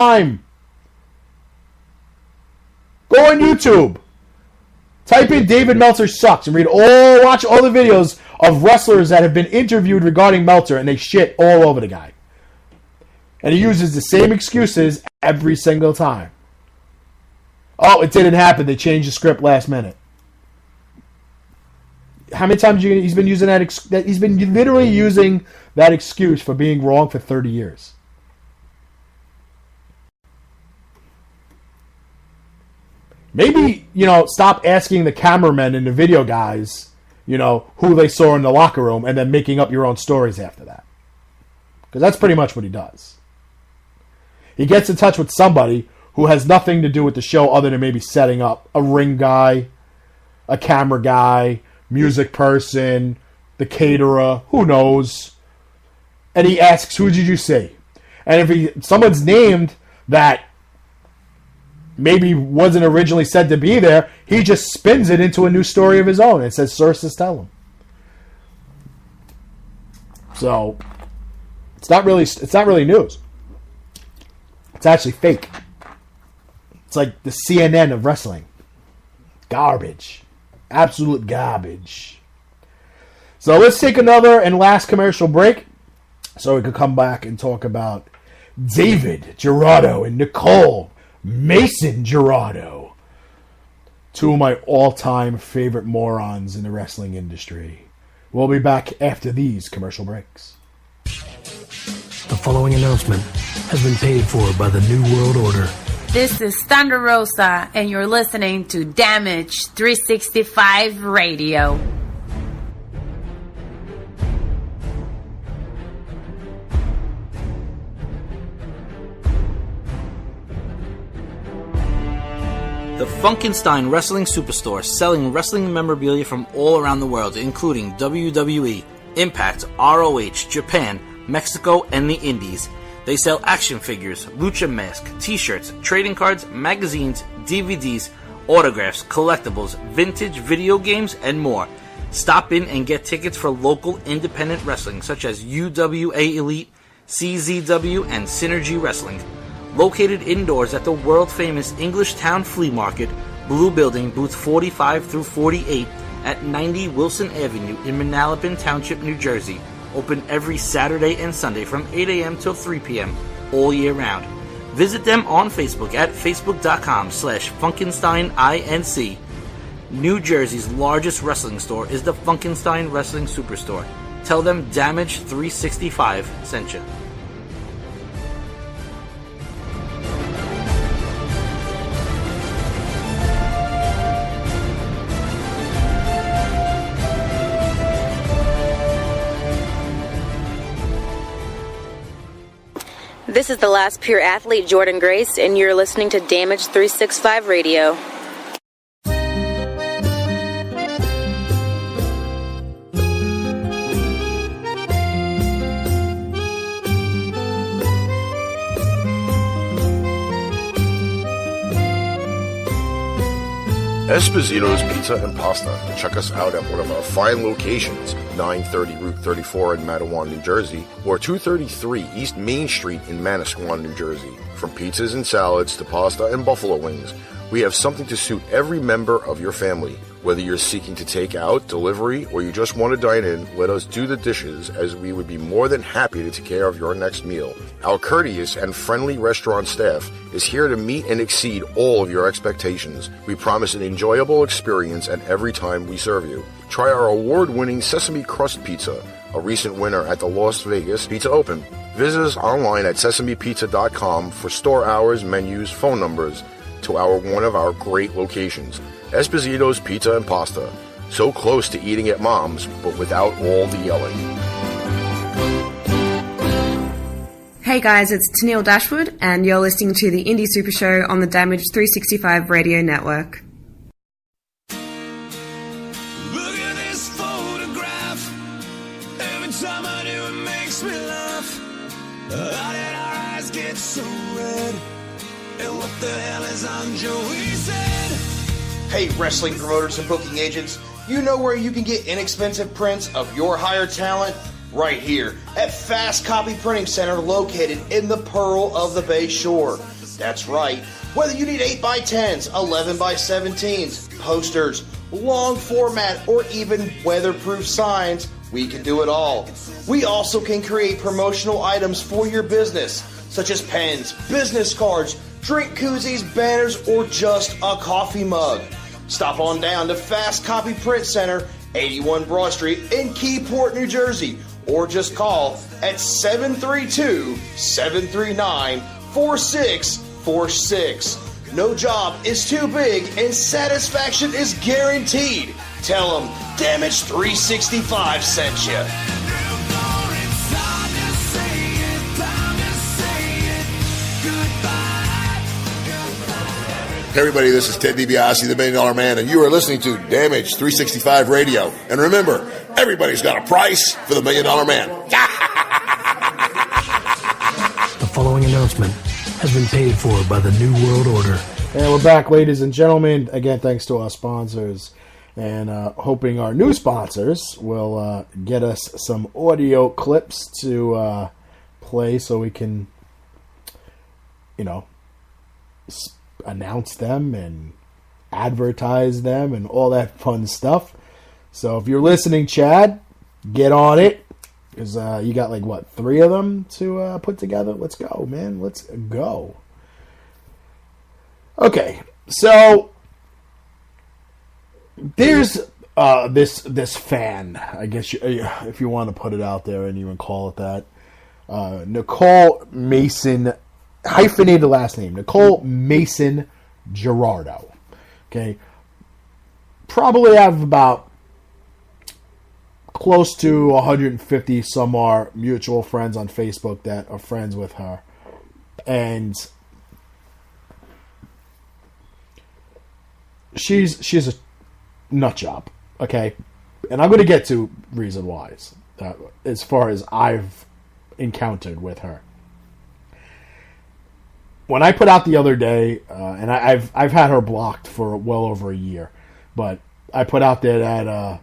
time. Go on YouTube. Type in David Meltzer sucks and watch all the videos of wrestlers that have been interviewed regarding Meltzer, and they shit all over the guy. And he uses the same excuses every single time. Oh, it didn't happen. They changed the script last minute. How many times he's been using that? He's been literally using that excuse for being wrong for 30 years. Maybe, stop asking the cameramen and the video guys, who they saw in the locker room, and then making up your own stories after that. Because that's pretty much what he does. He gets in touch with somebody who has nothing to do with the show other than maybe setting up a ring guy, a camera guy, music person, the caterer, who knows. And he asks, who did you see? And if someone's named that maybe wasn't originally said to be there, he just spins it into a new story of his own and says sources tell him. So it's not really news. It's actually fake. It's like the CNN of wrestling. Garbage. Absolute garbage. So let's take another and last commercial break so we can come back and talk about David Gerardo and Nicole Mason Gerardo. Two of my all-time favorite morons in the wrestling industry. We'll be back after these commercial breaks. The following announcement has been paid for by the New World Order. This is Thunder Rosa, and you're listening to Damage 365 Radio. The Funkenstein Wrestling Superstore, selling wrestling memorabilia from all around the world, including WWE, Impact, ROH, Japan, Mexico, and the Indies. They sell action figures, lucha masks, t-shirts, trading cards, magazines, DVDs, autographs, collectibles, vintage video games, and more. Stop in and get tickets for local independent wrestling such as UWA Elite, CZW, and Synergy Wrestling. Located indoors at the world-famous English Town Flea Market, Blue Building, booths 45 through 48 at 90 Wilson Avenue in Manalapan Township, New Jersey. Open every Saturday and Sunday from 8 a.m. till 3 p.m. all year round. Visit them on Facebook at facebook.com/FunkensteinINC. New Jersey's largest wrestling store is the Funkenstein Wrestling Superstore. Tell them Damage 365 sent you. This is the last pure athlete, Jordan Grace, and you're listening to Damage 365 Radio. Esposito's Pizza and Pasta. Check us out at one of our fine locations, 930 Route 34 in Matawan, New Jersey, or 233 East Main Street in Manasquan, New Jersey. From pizzas and salads to pasta and buffalo wings, we have something to suit every member of your family. Whether you're seeking to take out, delivery, or you just want to dine in, let us do the dishes, as we would be more than happy to take care of your next meal. Our courteous and friendly restaurant staff is here to meet and exceed all of your expectations. We promise an enjoyable experience at every time we serve you. Try our award-winning Sesame Crust Pizza, a recent winner at the Las Vegas Pizza Open. Visit us online at sesamepizza.com for store hours, menus, phone numbers to one of our great locations. Esposito's Pizza and Pasta. So close to eating at Mom's, but without all the yelling. Hey guys, it's Tennille Dashwood, and you're listening to the Indie Super Show on the Damage 365 Radio Network. Look at this photograph. Every time I do, it makes me laugh. How did our eyes get so red? And what the hell is on Joey's head? Hey, wrestling promoters and booking agents, you know where you can get inexpensive prints of your hired talent? right here at Fast Copy Printing Center located in the Pearl of the Bay Shore. That's right. Whether you need 8x10s, 11x17s, posters, long format, or even weatherproof signs, we can do it all. We also can create promotional items for your business, such as pens, business cards, drink koozies, banners, or just a coffee mug. Stop on down to Fast Copy Print Center, 81 Broad Street in Keyport, New Jersey, or just call at 732-739-4646. No job is too big and satisfaction is guaranteed. Tell them Damage 365 sent you. Hey everybody, this is Ted DiBiase, the $1 Million Man, and you are listening to Damage 365 Radio. And remember, everybody's got a price for the $1 Million Man. The following announcement has been paid for by the New World Order. And we're back, ladies and gentlemen. Again, thanks to our sponsors. And hoping our new sponsors will get us some audio clips to play so we can, announce them and advertise them and all that fun stuff. So if you're listening, Chad, get on it. Because you got 3 of them to put together? Let's go, man. Let's go. Okay, so there's this fan, I guess if you want to put it out there and even call it that. Nicole Mason, hyphenated last name, Nicole Mason Gerardo. Okay, probably have about close to 150 some are mutual friends on Facebook that are friends with her, and she's a nut job, okay? And I'm going to get to reason whys as far as I've encountered with her. When I put out the other day, and I've had her blocked for well over a year, but I put out there that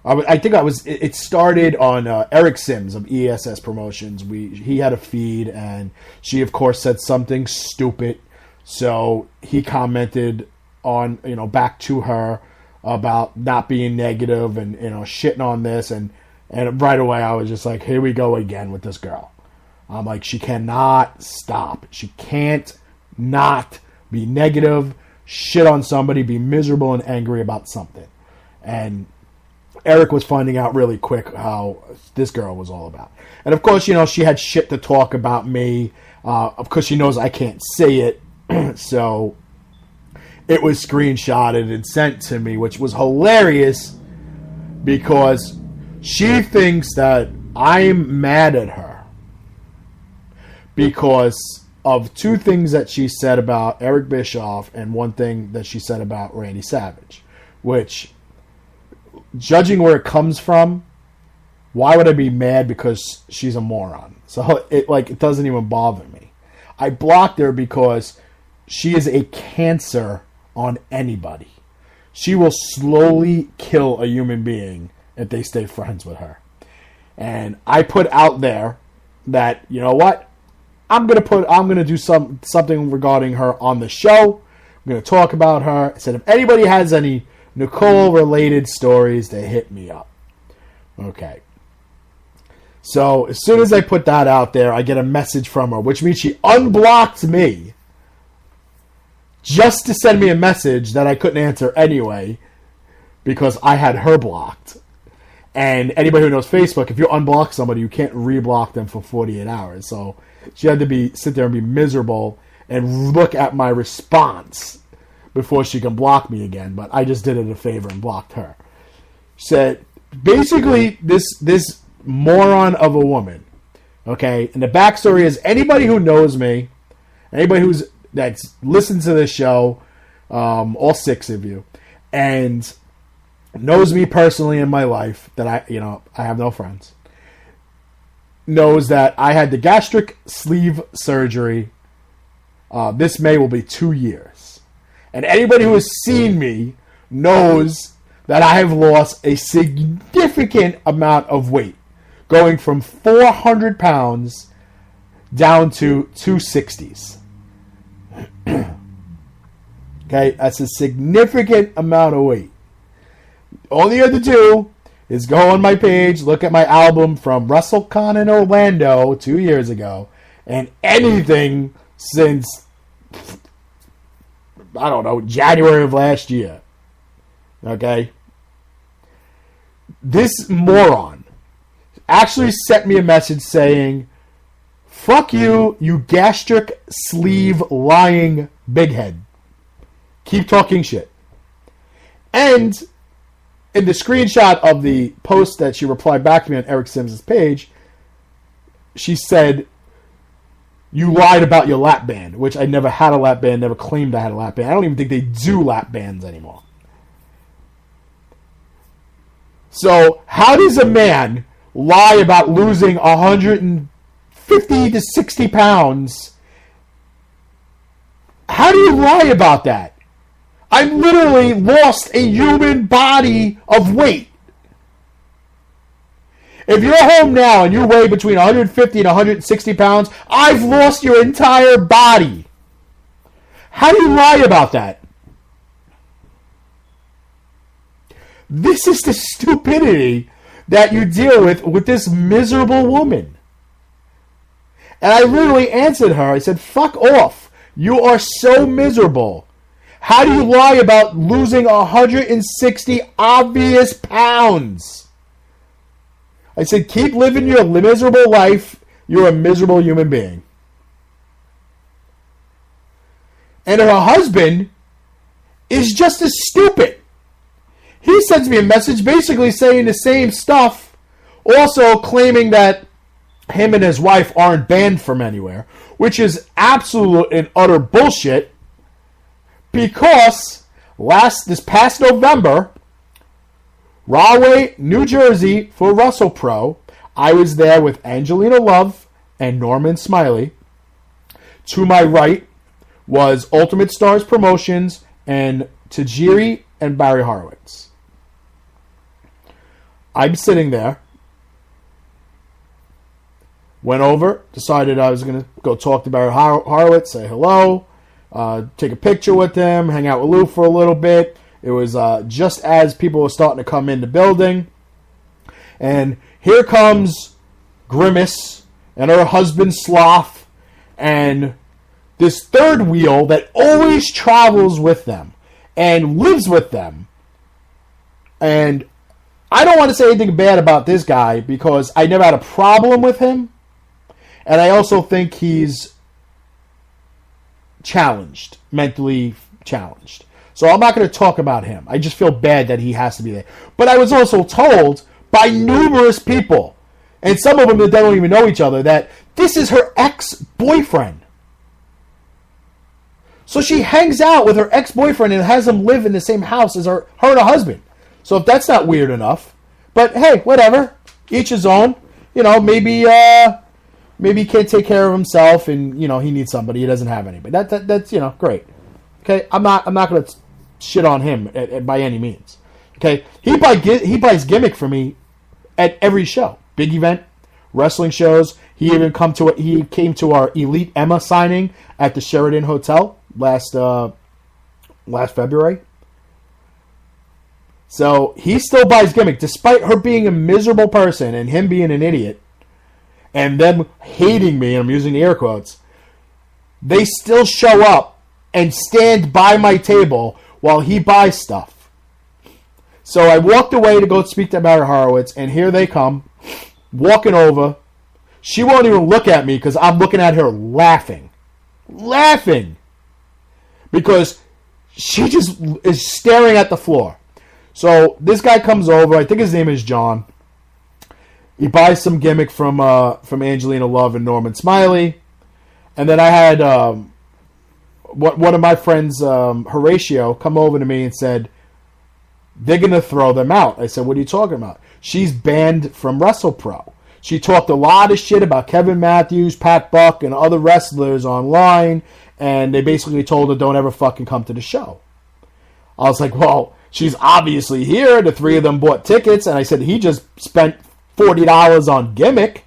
it started on Eric Sims of ESS Promotions. He had a feed, and she of course said something stupid, so he commented on, back to her about not being negative and, shitting on this. And right away I was just like, here we go again with this girl. I'm like, she cannot stop. She can't not be negative, shit on somebody, be miserable and angry about something. And Eric was finding out really quick how this girl was all about. And of course, she had shit to talk about me. Of course, she knows I can't say it. So it was screenshotted and sent to me, which was hilarious because she thinks that I'm mad at her because of 2 things that she said about Eric Bischoff and 1 thing that she said about Randy Savage, which, judging where it comes from, why would I be mad because she's a moron? So it doesn't even bother me. I blocked her because she is a cancer on anybody. She will slowly kill a human being if they stay friends with her. And I put out there that, you know what? I'm gonna do something regarding her on the show. I'm gonna talk about her. I said if anybody has any Nicole related stories, they hit me up. Okay. So as soon as I put that out there, I get a message from her, which means she unblocked me just to send me a message that I couldn't answer anyway because I had her blocked. And anybody who knows Facebook, if you unblock somebody, you can't reblock them for 48 hours. So she had to sit there and be miserable and look at my response before she can block me again. But I just did it a favor and blocked her. She said, basically, this moron of a woman, okay? And the backstory is anybody who knows me, anybody that's listened to this show, all 6 of you, and knows me personally in my life, that I have no friends, knows that I had the gastric sleeve surgery. This May will be 2 years. And anybody who has seen me knows that I have lost a significant amount of weight. going from 400 pounds down to 260s. Okay, that's a significant amount of weight. All you have to do is go on my page, look at my album from WrestleCon in Orlando 2 years ago, and anything since, I don't know, January of last year. Okay? This moron actually sent me a message saying, "Fuck you, you gastric sleeve lying big head. Keep talking shit." And in the screenshot of the post that she replied back to me on Eric Sims' page, she said, "You lied about your lap band," which I never had a lap band, never claimed I had a lap band. I don't even think they do lap bands anymore. So, how does a man lie about losing 150 to 60 pounds? How do you lie about that? I literally lost a human body of weight. If you're home now and you weigh between 150 and 160 pounds, I've lost your entire body. How do you lie about that? This is the stupidity that you deal with this miserable woman. And I literally answered her. I said, "Fuck off. You are so miserable. How do you lie about losing 160 obvious pounds?" I said, "Keep living your miserable life. You're a miserable human being." And her husband is just as stupid. He sends me a message basically saying the same stuff, also claiming that him and his wife aren't banned from anywhere, which is absolute and utter bullshit, because this past November, Rahway, New Jersey, for WrestlePro, I was there with Angelina Love and Norman Smiley. To my right was Ultimate Stars Promotions and Tajiri and Barry Horowitz. I'm sitting there. Went over, decided I was going to go talk to Barry Horowitz, say hello, take a picture with him, hang out with Lou for a little bit. It was just as people were starting to come in the building. And here comes Grimace and her husband Sloth and this third wheel that always travels with them and lives with them. And I don't want to say anything bad about this guy because I never had a problem with him. And I also think he's challenged, mentally challenged. So I'm not going to talk about him. I just feel bad that he has to be there. But I was also told by numerous people, and some of them that don't even know each other, that this is her ex-boyfriend. So she hangs out with her ex-boyfriend and has him live in the same house as her and her husband. So if that's not weird enough, but hey, whatever, each his own. You know, maybe he can't take care of himself, and you know he needs somebody. He doesn't have anybody. That's you know great. Okay, I'm not going to shit on him by any means. Okay, he buys gimmick for me at every show, big event, wrestling shows. He came to our Elite Emma signing at the Sheraton Hotel last February. So he still buys gimmick, despite her being a miserable person and him being an idiot, and them hating me, and I'm using the air quotes. They still show up and stand by my table while he buys stuff. So I walked away to go speak to Barry Horowitz, and here they come, walking over. She won't even look at me because I'm looking at her laughing. Because she just is staring at the floor. So this guy comes over. I think his name is John. He buys some gimmick from Angelina Love and Norman Smiley. And then I had one of my friends, Horatio, come over to me and said, they're going to throw them out. I said, what are you talking about? She's banned from WrestlePro. She talked a lot of shit about Kevin Matthews, Pat Buck, and other wrestlers online, and they basically told her, don't ever fucking come to the show. I was like, well, she's obviously here. The three of them bought tickets, and I said, he just spent $40 on gimmick.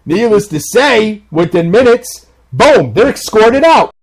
Needless to say, within minutes, boom, they're escorted out.